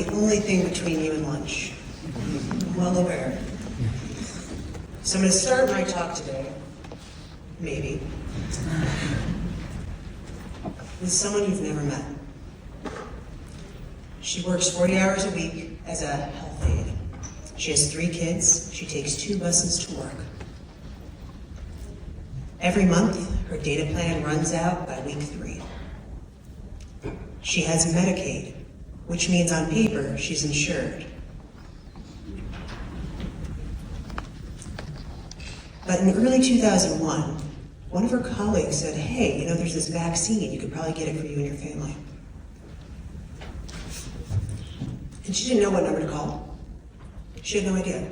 the only thing between you and lunch. I'm well aware. So I'm going to start my talk today, maybe, with someone you've never met. She works 40 hours a week as a health aide. She has 3 kids. She takes 2 buses to work. Every month, her data plan runs out by week 3. She has Medicaid, which means on paper, she's insured. But in early 2001, one of her colleagues said, hey, you know, there's this vaccine, you could probably get it for you and your family. And she didn't know what number to call. She had no idea.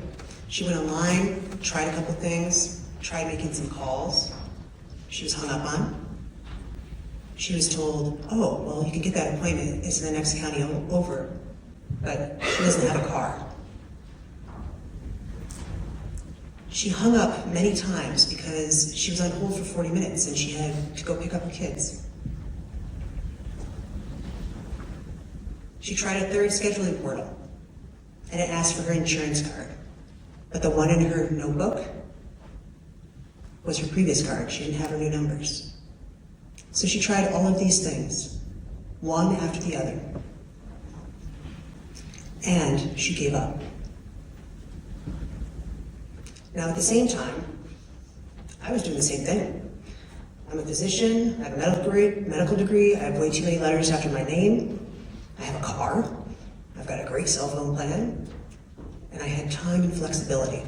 She went online, tried a couple things, tried making some calls. She was hung up on. She was told, oh, well, you can get that appointment. It's in the next county over, but she doesn't have a car. She hung up many times because she was on hold for 40 minutes and she had to go pick up her kids. She tried a 3rd scheduling portal and it asked for her insurance card. But the one in her notebook was her previous card. She didn't have her new numbers. So she tried all of these things, one after the other. And she gave up. Now at the same time, I was doing the same thing. I'm a physician, I have a medical degree, I have way too many letters after my name, I have a car, I've got a great cell phone plan, and I had time and flexibility.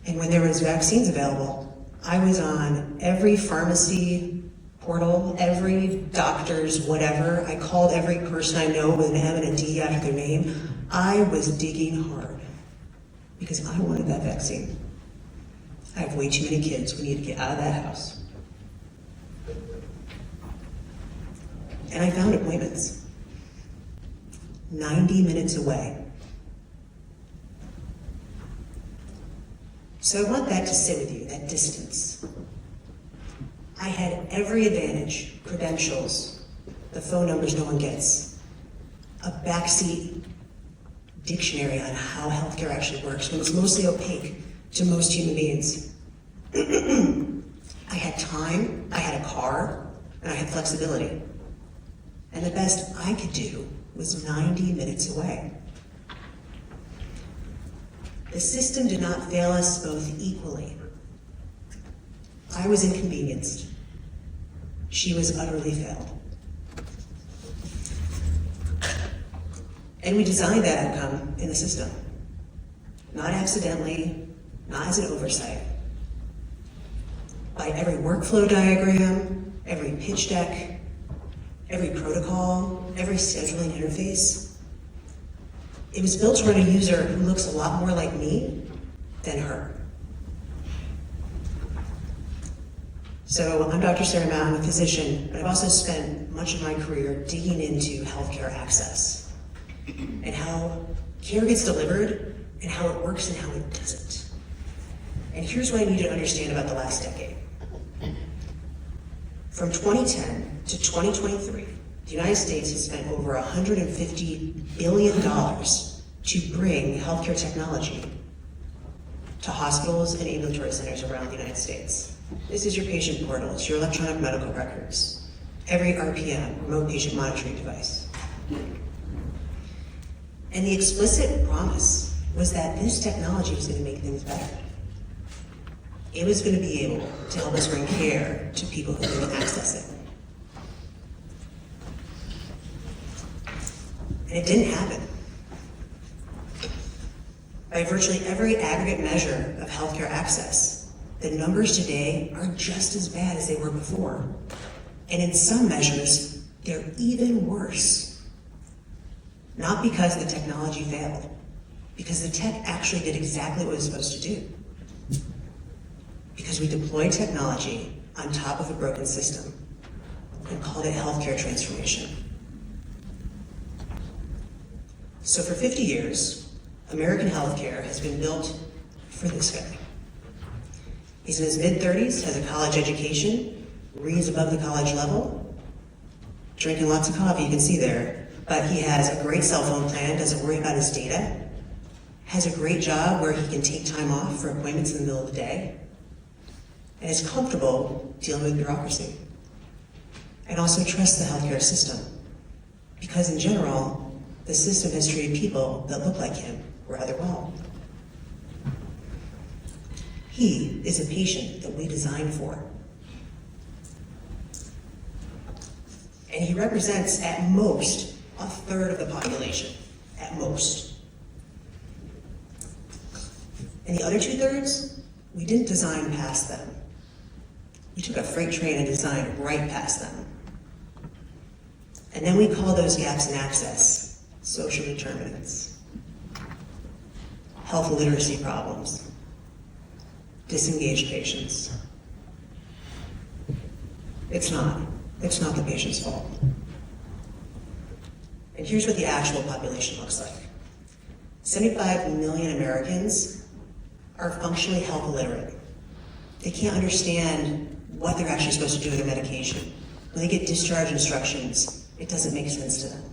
And when there was vaccines available, I was on every pharmacy portal, every doctor's whatever. I called every person I know with an M and a D after their name. I was digging hard because I wanted that vaccine. I have way too many kids. We need to get out of that house. And I found appointments 90 minutes away. So I want that to sit with you, that distance. I had every advantage, credentials, the phone numbers no one gets, a backseat dictionary on how healthcare actually works when it's mostly opaque to most human beings. I had time, I had a car, and I had flexibility. And the best I could do was 90 minutes away. The system did not fail us both equally. I was inconvenienced. She was utterly failed. And we designed that outcome in the system. Not accidentally, not as an oversight. By every workflow diagram, every pitch deck, every protocol, every scheduling interface. It was built to run a user who looks a lot more like me than her. So I'm Dr. Sarah Matt, I'm a physician, but I've also spent much of my career digging into healthcare access and how care gets delivered and how it works and how it doesn't. And here's what I need to understand about the last decade. From 2010 to 2023, the United States has spent over $150 billion to bring healthcare technology to hospitals and ambulatory centers around the United States. This is your patient portal, it's your electronic medical records, every RPM, remote patient monitoring device. And the explicit promise was that this technology was going to make things better. It was going to be able to help us bring care to people who couldn't access it. And it didn't happen. By virtually every aggregate measure of healthcare access, the numbers today are just as bad as they were before. And in some measures, they're even worse. Not because the technology failed, because the tech actually did exactly what it was supposed to do. Because we deployed technology on top of a broken system and called it healthcare transformation. So for 50 years, American healthcare has been built for this guy. He's in his mid-30s, has a college education, reads above the college level, drinking lots of coffee, you can see there, but he has a great cell phone plan, doesn't worry about his data, has a great job where he can take time off for appointments in the middle of the day, and is comfortable dealing with bureaucracy. And also trusts the healthcare system, because in general, the system has treated people that look like him rather well. He is a patient that we designed for. And he represents, at most, a third of the population, at most. And the other 2/3, we didn't design past them. We took a freight train and designed right past them. And then we call those gaps in access social determinants, health literacy problems, disengaged patients. It's not the patient's fault. And here's what the actual population looks like. 75 million Americans are functionally health illiterate. They can't understand what they're actually supposed to do with their medication. When they get discharge instructions, it doesn't make sense to them.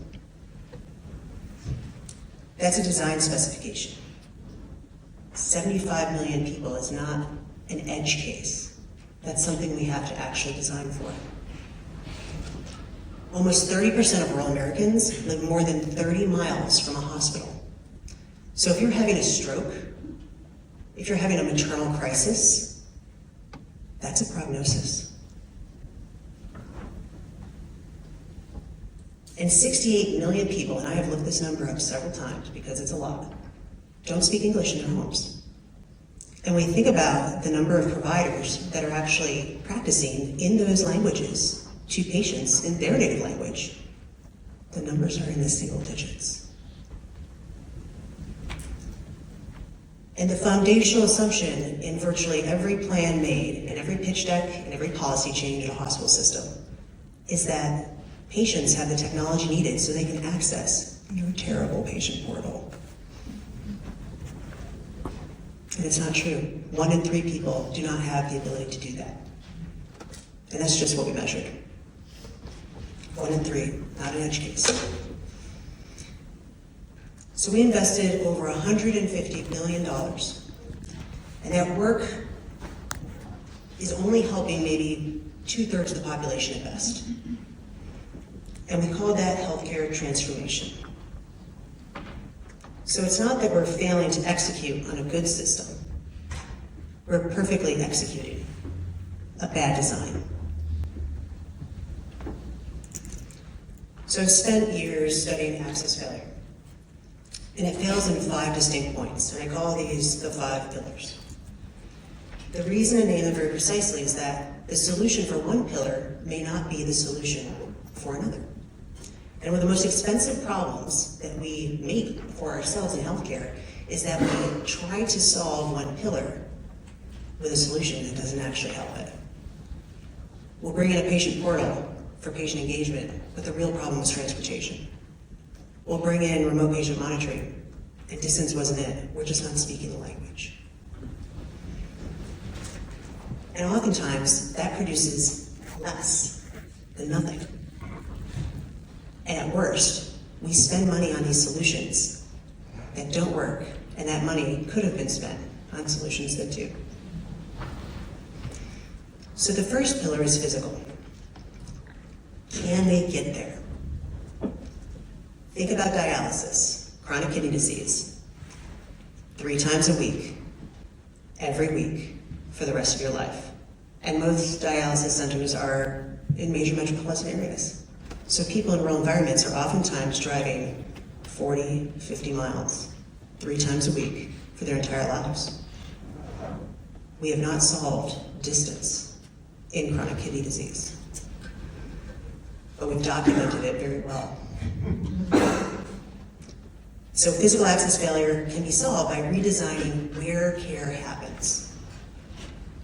That's a design specification. 75 million people is not an edge case. That's something we have to actually design for. Almost 30% of rural Americans live more than 30 miles from a hospital. So if you're having a stroke, if you're having a maternal crisis, that's a prognosis. And 68 million people, and I have looked this number up several times because it's a lot, don't speak English in their homes. And when we think about the number of providers that are actually practicing in those languages to patients in their native language, the numbers are in the single digits. And the foundational assumption in virtually every plan made, and every pitch deck, and every policy change in a hospital system is that patients have the technology needed so they can access your terrible patient portal. And it's not true. 1 in 3 people do not have the ability to do that. And that's just what we measured. 1 in 3, not an edge case. So we invested over $150 billion. And that work is only helping maybe 2/3 of the population at best. And we call that healthcare transformation. So it's not that we're failing to execute on a good system. We're perfectly executing a bad design. So I've spent years studying access failure. And it fails in 5 distinct points, and I call these the 5 pillars. The reason I name them very precisely is that the solution for one pillar may not be the solution for another. And one of the most expensive problems that we make for ourselves in healthcare is that we try to solve one pillar with a solution that doesn't actually help it. We'll bring in a patient portal for patient engagement, but the real problem was transportation. We'll bring in remote patient monitoring, and distance wasn't it. We're just not speaking the language. And oftentimes, that produces less than nothing. And at worst, we spend money on these solutions that don't work, and that money could have been spent on solutions that do. So the first pillar is physical. Can they get there? Think about dialysis, chronic kidney disease, 3 times a week, every week, for the rest of your life. And most dialysis centers are in major metropolitan areas. So people in rural environments are oftentimes driving 40, 50 miles, 3 times a week for their entire lives. We have not solved distance in chronic kidney disease, but we've documented it very well. So physical access failure can be solved by redesigning where care happens.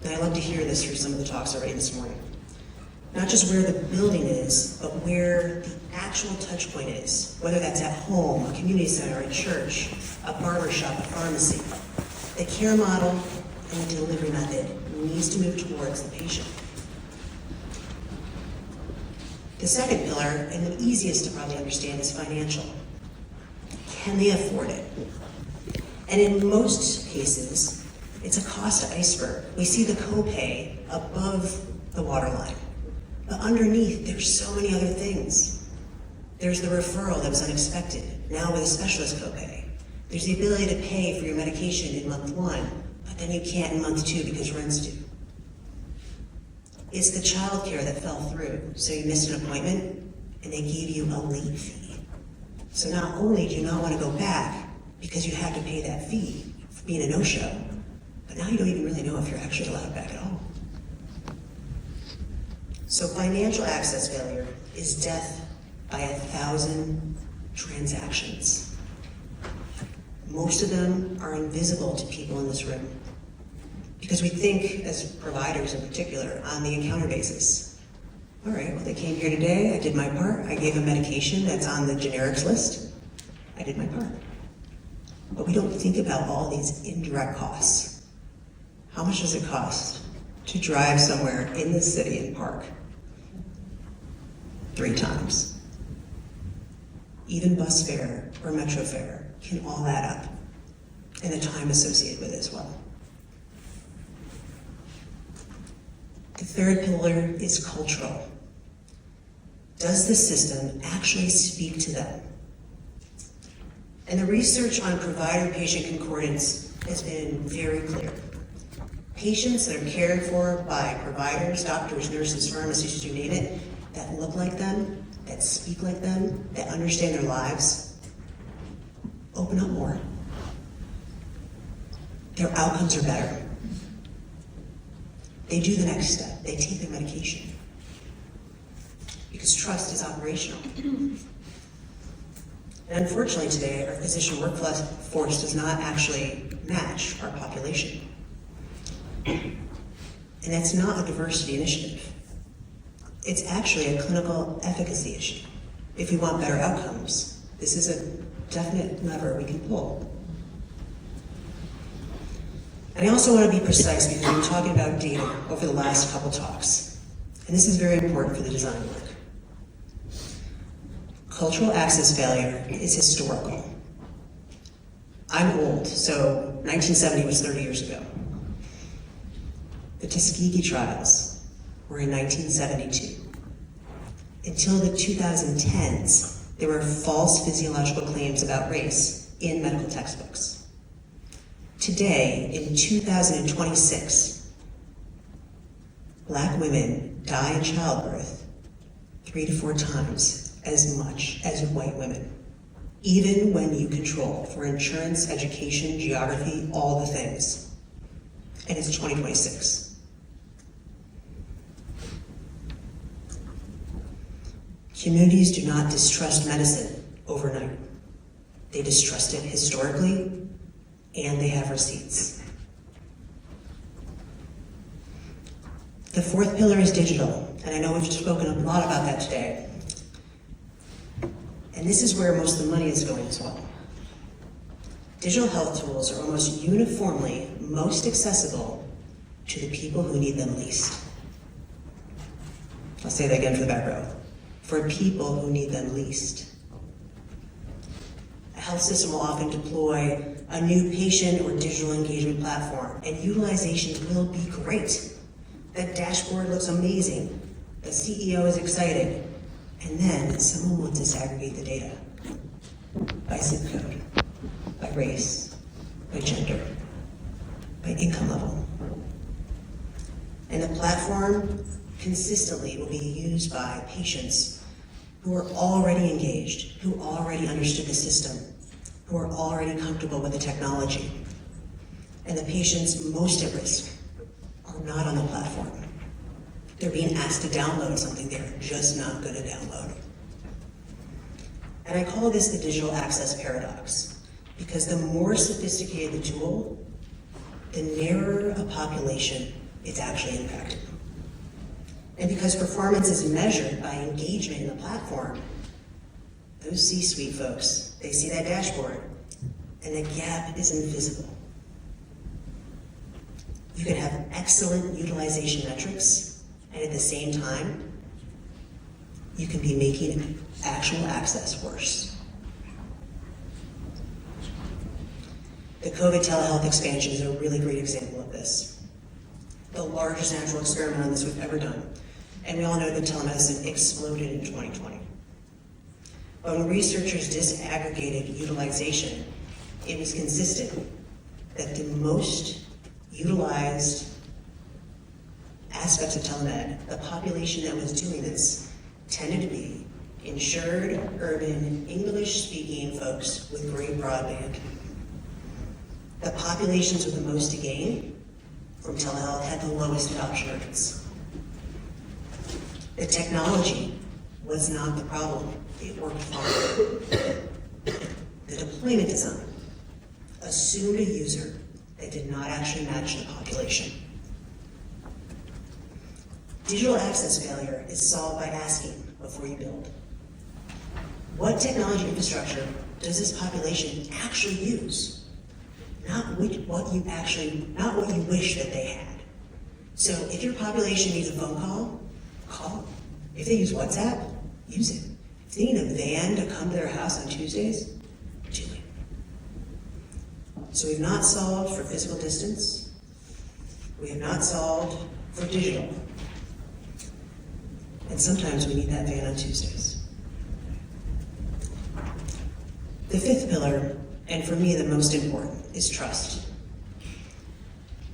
And I love to hear this through some of the talks already this morning. Not just where the building is, but where the actual touch point is, whether that's at home, a community center, a church, a barber shop, a pharmacy. The care model and the delivery method needs to move towards the patient. The second pillar, and the easiest to probably understand, is financial. Can they afford it? And in most cases, it's a cost iceberg. We see the copay above the waterline. But underneath, there's so many other things. There's the referral that was unexpected, now with a specialist copay. There's the ability to pay for your medication in month 1, but then you can't in month 2 because rent's due. It's the childcare that fell through, so you missed an appointment and they gave you a late fee. So not only do you not want to go back because you have to pay that fee for being a no-show, but now you don't even really know if you're actually allowed back at all. So financial access failure is death by 1,000 transactions. Most of them are invisible to people in this room because we think, as providers in particular, on the encounter basis. All right, well, they came here today, I did my part, I gave them medication that's on the generics list, I did my part. But we don't think about all these indirect costs. How much does it cost to drive somewhere in the city and park 3 times? Even bus fare or metro fare can all add up, and the time associated with it as well. The third pillar is cultural. Does the system actually speak to them? And the research on provider-patient concordance has been very clear. Patients that are cared for by providers, doctors, nurses, pharmacists, you name it, that look like them, that speak like them, that understand their lives, open up more. Their outcomes are better. They do the next step. They take their medication. Because trust is operational. And unfortunately today, our physician workforce does not actually match our population. And that's not a diversity initiative. It's actually a clinical efficacy issue. If we want better outcomes, this is a definite lever we can pull. And I also want to be precise because we've been talking about data over the last couple talks. And this is very important for the design work. Cultural access failure is historical. I'm old, so 1970 was 30 years ago. The Tuskegee trials were in 1972. Until the 2010s, there were false physiological claims about race in medical textbooks. Today, in 2026, Black women die in childbirth 3 to 4 times as much as white women, even when you control for insurance, education, geography, all the things. And it's 2026. Communities do not distrust medicine overnight. They distrust it historically, and they have receipts. The fourth pillar is digital, and I know we've spoken a lot about that today. And this is where most of the money is going as well. Digital health tools are almost uniformly most accessible to the people who need them least. I'll say that again for the back row. For people who need them least. A health system will often deploy a new patient or digital engagement platform, and utilization will be great. That dashboard looks amazing. The CEO is excited. And then someone will disaggregate the data by zip code, by race, by gender, by income level. And the platform consistently will be used by patients who are already engaged, who already understood the system, who are already comfortable with the technology. And the patients most at risk are not on the platform. They're being asked to download something they're just not going to download. And I call this the digital access paradox, because the more sophisticated the tool, the narrower a population it's actually impacting. And because performance is measured by engagement in the platform, those C-suite folks, they see that dashboard, and the gap is invisible. You can have excellent utilization metrics, and at the same time, you can be making actual access worse. The COVID telehealth expansion is a really great example of this. The largest natural experiment on this we've ever done. And we all know that telemedicine exploded in 2020. But when researchers disaggregated utilization, it was consistent that the most utilized aspects of telemed, the population that was doing this, tended to be insured, urban, English-speaking folks with great broadband. The populations with the most to gain from telehealth had the lowest adoption rates. The technology was not the problem. It worked fine. The deployment design assumed a user that did not actually match the population. Digital access failure is solved by asking before you build. What technology infrastructure does this population actually use? Not what you wish that they had. So if your population needs a phone call, call them. If they use WhatsApp, use it. If they need a van to come to their house on Tuesdays, do it. So we've not solved for physical distance. We have not solved for digital. And sometimes we need that van on Tuesdays. The fifth pillar, and for me the most important, is trust.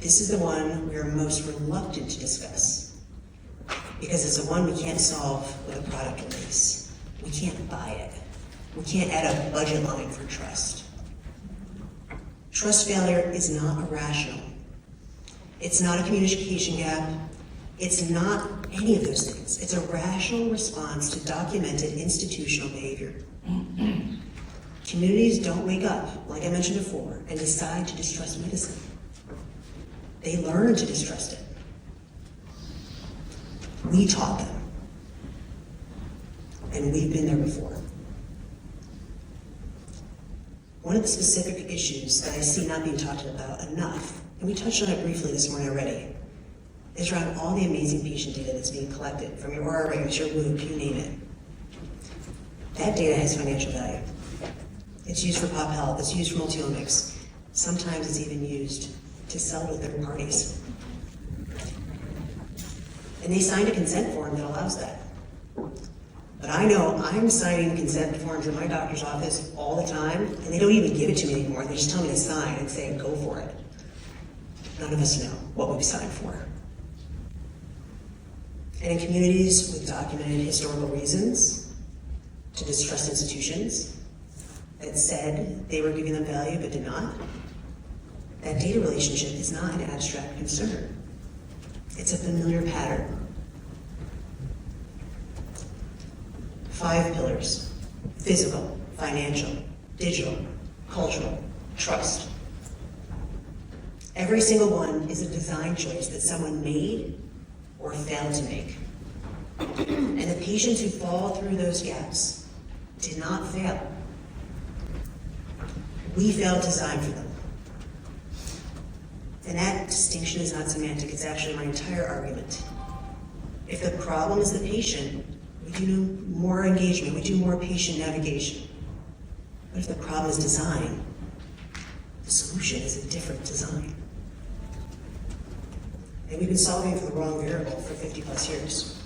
This is the one we are most reluctant to discuss because it's the one we can't solve with a product release. We can't buy it. We can't add a budget line for trust. Trust failure is not irrational. It's not a communication gap. It's not any of those things. It's a rational response to documented institutional behavior. Communities don't wake up, like I mentioned before, and decide to distrust medicine. They learn to distrust it. We taught them. And we've been there before. One of the specific issues that I see not being talked about enough, and we touched on it briefly this morning already, is around all the amazing patient data that's being collected from your Aura Rings, your Whoop, you name it. That data has financial value. It's used for pop health, it's used for multiomics. Sometimes it's even used to sell to third parties. And they signed a consent form that allows that. But I know I'm signing consent forms in my doctor's office all the time, and they don't even give it to me anymore. They just tell me to sign and say, go for it. None of us know what we've signed for. And in communities with documented historical reasons to distrust institutions that said they were giving them value but did not, that data relationship is not an abstract concern. It's a familiar pattern. 5 pillars: physical, financial, digital, cultural, trust. Every single one is a design choice that someone made or failed to make. And the patients who fall through those gaps did not fail. We failed to design for them. And that distinction is not semantic, it's actually my entire argument. If the problem is the patient, we do more engagement, we do more patient navigation. But if the problem is design, the solution is a different design. And we've been solving for the wrong variable for 50 plus years.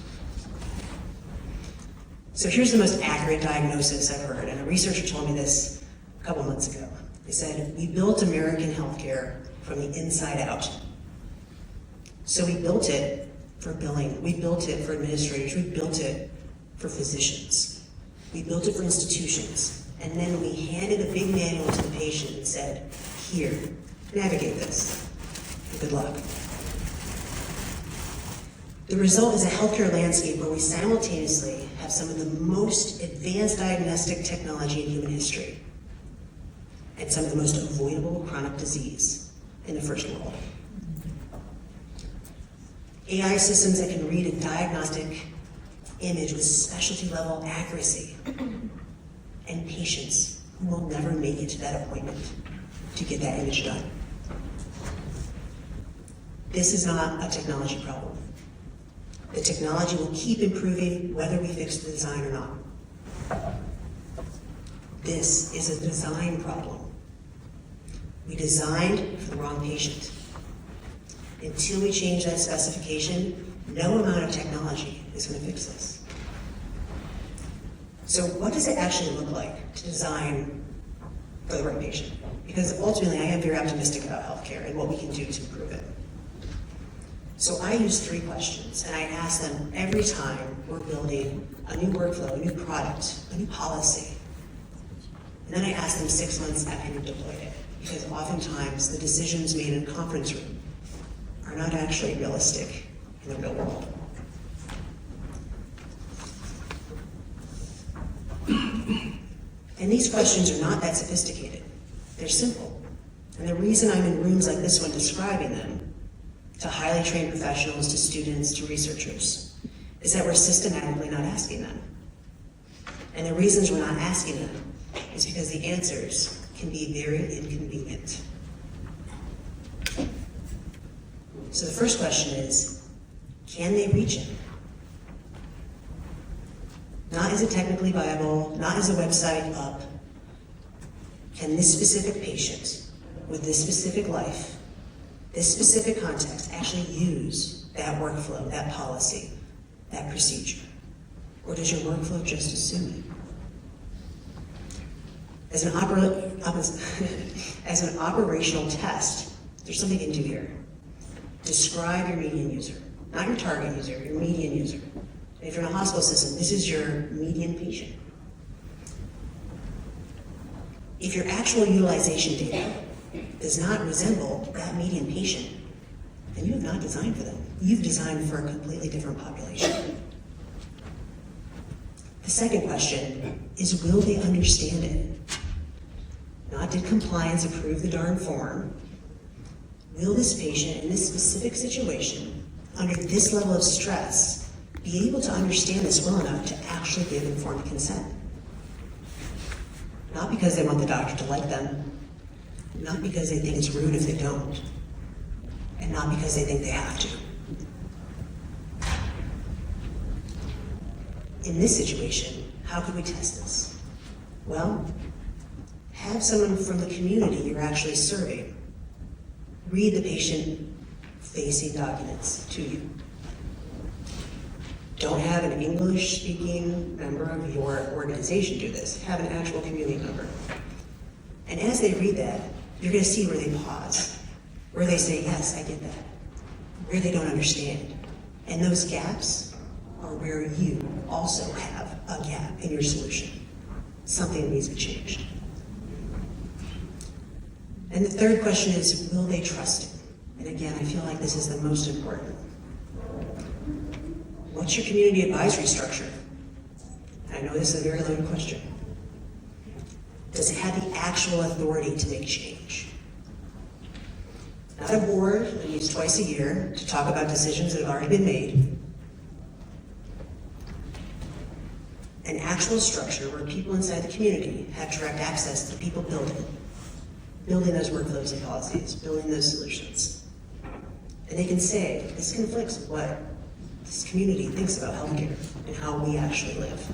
So here's the most accurate diagnosis I've heard, and a researcher told me this a couple months ago. They said, we built American healthcare from the inside out. So we built it for billing, we built it for administrators, we built it for physicians, we built it for institutions, and then we handed a big manual to the patient and said, here, navigate this, and good luck. The result is a healthcare landscape where we simultaneously have some of the most advanced diagnostic technology in human history and some of the most avoidable chronic disease in the first world. AI systems that can read a diagnostic image with specialty level accuracy, and patients who will never make it to that appointment to get that image done. This is not a technology problem. The technology will keep improving whether we fix the design or not. This is a design problem. We designed for the wrong patient. Until we change that specification, no amount of technology is going to fix this. So what does it actually look like to design for the right patient? Because ultimately, I am very optimistic about healthcare and what we can do to improve it. So I use 3 questions, and I ask them every time we're building a new workflow, a new product, a new policy. And then I ask them 6 months after you've deployed it, because oftentimes the decisions made in a conference room are not actually realistic in the real world. And these questions are not that sophisticated. They're simple. And the reason I'm in rooms like this one describing them to highly trained professionals, to students, to researchers, is that we're systematically not asking them. And the reasons we're not asking them is because the answers can be very inconvenient. So the first question is, can they reach it? Not is it technically viable, not is a website up. Can this specific patient with this specific life, this specific context actually use that workflow, that policy, that procedure? Or does your workflow just assume it? As an operational test, there's something you can do here. Describe your median user, not your target user, your median user. And if you're in a hospital system, this is your median patient. If your actual utilization data does not resemble that median patient, then you have not designed for them. You've designed for a completely different population. The second question is, will they understand it? Not did compliance approve the darn form. Will this patient in this specific situation, under this level of stress, be able to understand this well enough to actually give informed consent? Not because they want the doctor to like them, not because they think it's rude if they don't, and not because they think they have to. In this situation, how could we test this? Well, have someone from the community you're actually serving read the patient-facing documents to you. Don't have an English-speaking member of your organization do this. Have an actual community member. And as they read that, you're going to see where they pause, where they say, yes, I get that, where they don't understand. And those gaps are where you also have a gap in your solution, something that needs to be changed. And the third question is, will they trust it? And again, I feel like this is the most important. What's your community advisory structure? I know this is a very loaded question. Does it have the actual authority to make change? Not a board that meets twice a year to talk about decisions that have already been made. An actual structure where people inside the community have direct access to the people building those workflows and policies, building those solutions. And they can say, this conflicts with what this community thinks about healthcare and how we actually live.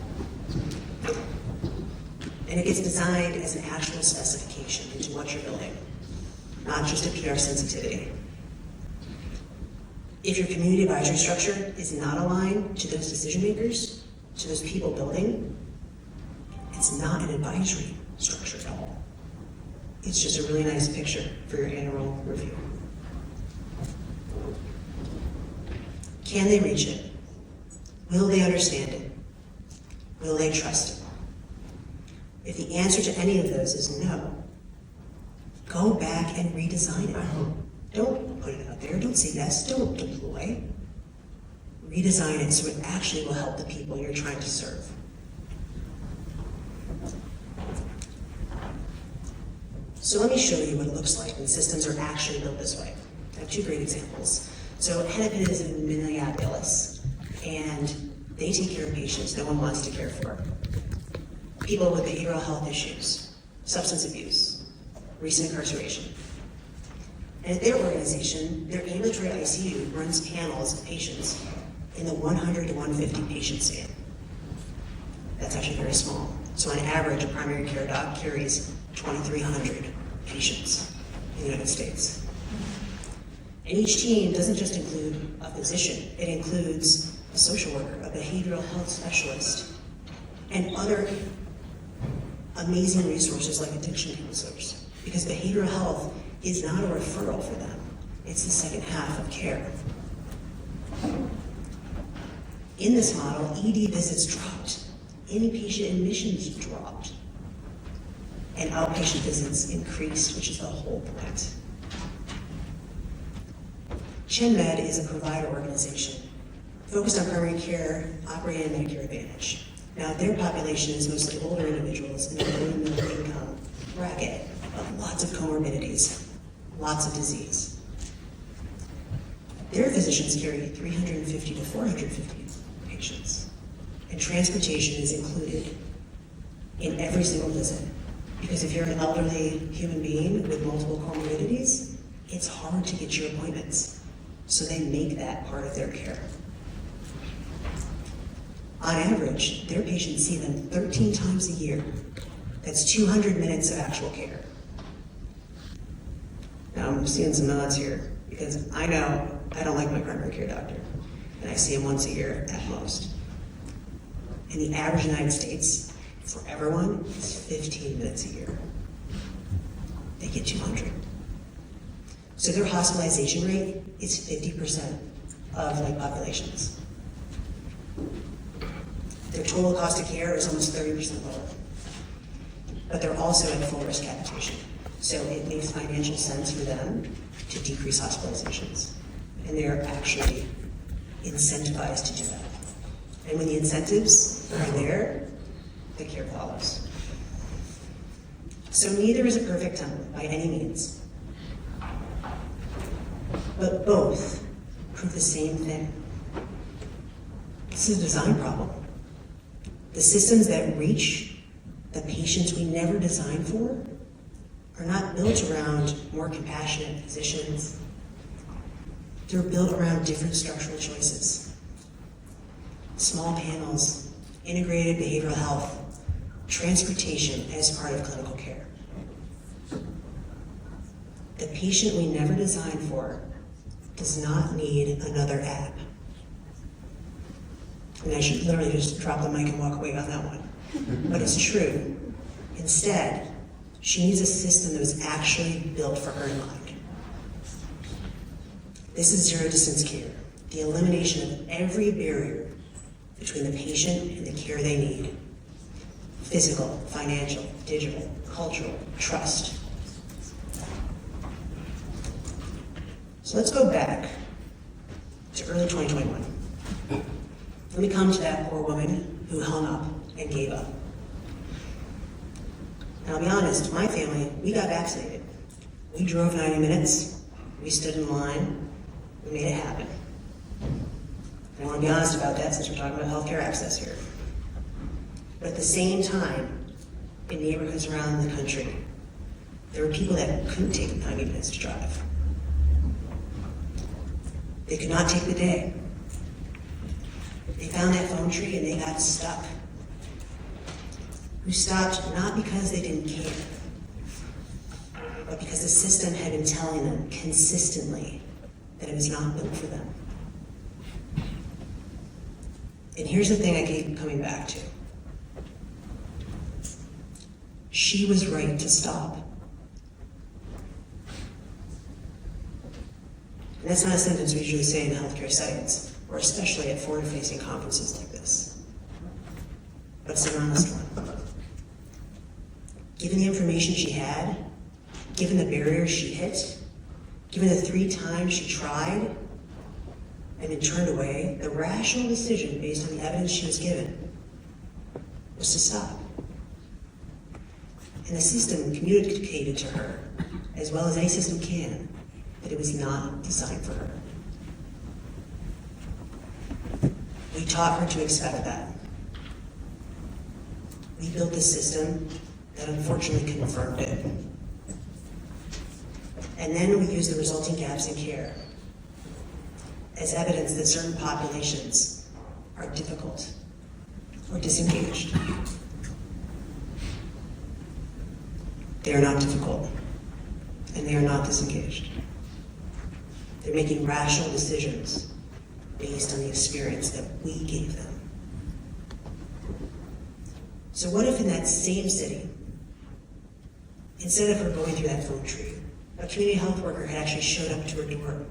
And it gets designed as an actual specification into what you're building, not just a PR sensitivity. If your community advisory structure is not aligned to those decision makers, to those people building, it's not an advisory structure at all. It's just a really nice picture for your annual review. Can they reach it? Will they understand it? Will they trust it? If the answer to any of those is no, go back and redesign it. Don't put it out there. Don't say yes. Don't deploy. Redesign it so it actually will help the people you're trying to serve. So let me show you what it looks like when systems are actually built this way. I have 2 great examples. So Hennepin is in Minneapolis, and they take care of patients no one wants to care for. People with behavioral health issues, substance abuse, recent incarceration. And at their organization, their ambulatory ICU runs panels of patients in the 100 to 150 patient span. That's actually very small. So on average, a primary care doc carries 2,300 patients in the United States. And each team doesn't just include a physician, it includes a social worker, a behavioral health specialist, and other amazing resources like addiction counselors. Because behavioral health is not a referral for them, it's the second half of care. In this model, ED visits dropped, inpatient admissions dropped, and outpatient visits increased, which is the whole point. ChenMed is a provider organization focused on primary care, operating in Medicare Advantage. Now, their population is mostly older individuals in the low and middle income bracket, but lots of comorbidities, lots of disease. Their physicians carry 350 to 450 patients, and transportation is included in every single visit. Because if you're an elderly human being with multiple comorbidities, it's hard to get your appointments. So they make that part of their care. On average, their patients see them 13 times a year. That's 200 minutes of actual care. Now I'm seeing some nods here because I know I don't like my primary care doctor, and I see him once a year at most. And the average in the United States for everyone is 15 minutes a year. They get 200. So their hospitalization rate is 50% of like populations. Their total cost of care is almost 30% lower. But they're also at full risk capitation. So it makes financial sense for them to decrease hospitalizations. And they're actually incentivized to do that. And when the incentives are there, the care follows. So neither is a perfect template by any means. But both prove the same thing. This is a design problem. The systems that reach the patients we never designed for are not built around more compassionate physicians. They're built around different structural choices. Small panels, integrated behavioral health, transportation as part of clinical care. The patient we never designed for does not need another app. And I should literally just drop the mic and walk away on that one. But it's true. Instead, she needs a system that was actually built for her in mind. This is zero distance care, the elimination of every barrier between the patient and the care they need. Physical, financial, digital, cultural, trust. So let's go back to early 2021. Let me come to that poor woman who hung up and gave up. And I'll be honest, my family, we got vaccinated. We drove 90 minutes, we stood in line, we made it happen. And I want to be honest about that since we're talking about healthcare access here. But at the same time, in neighborhoods around the country, there were people that couldn't take 90 minutes to drive. They could not take the day. They found that phone tree and they got stuck. Who stopped not because they didn't care, but because the system had been telling them consistently that it was not built for them. And here's the thing I keep coming back to. She was right to stop. And that's not a sentence we usually say in healthcare settings, or especially at forward-facing conferences like this. But it's an honest one. Given the information she had, given the barriers she hit, given the 3 times she tried and then turned away, the rational decision based on the evidence she was given was to stop. And the system communicated to her, as well as any system can, that it was not designed for her. We taught her to expect that. We built a system that unfortunately confirmed it. And then we used the resulting gaps in care as evidence that certain populations are difficult or disengaged. They are not difficult, and they are not disengaged. They're making rational decisions based on the experience that we gave them. So what if in that same city, instead of her going through that phone tree, a community health worker had actually showed up to her door,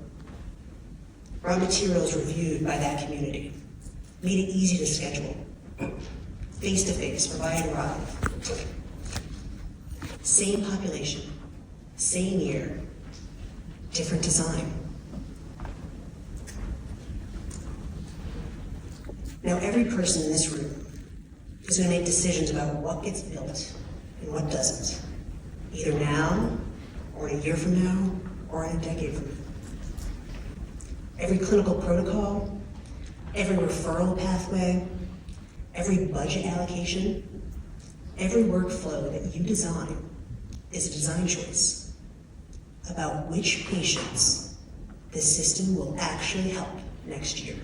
brought materials reviewed by that community, made it easy to schedule, face-to-face, provide a ride. Same population, same year, different design. Now, every person in this room is going to make decisions about what gets built and what doesn't, either now, or in a year from now, or in a decade from now. Every clinical protocol, every referral pathway, every budget allocation, every workflow that you design is a design choice about which patients the system will actually help next year.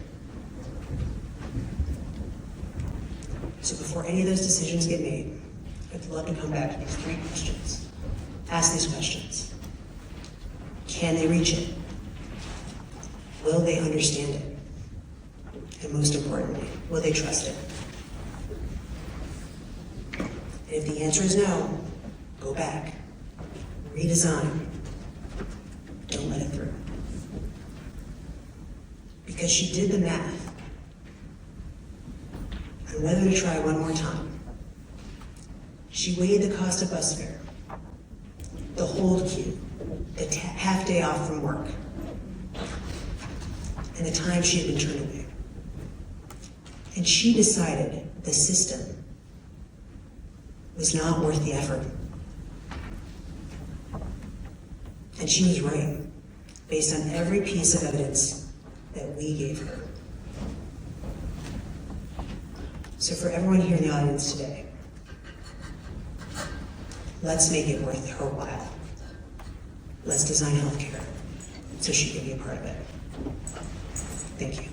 So before any of those decisions get made, I'd love to come back to these 3 questions. Ask these questions. Can they reach it? Will they understand it? And most importantly, will they trust it? And if the answer is no, go back, redesign, don't let it through. Because she did the math on whether to try one more time. She weighed the cost of bus fare, the hold queue, the half day off from work, and the time she had been turned away. And she decided the system was not worth the effort. And she was right, based on every piece of evidence that we gave her. So for everyone here in the audience today, let's make it worth her while. Let's design healthcare so she can be a part of it. Thank you.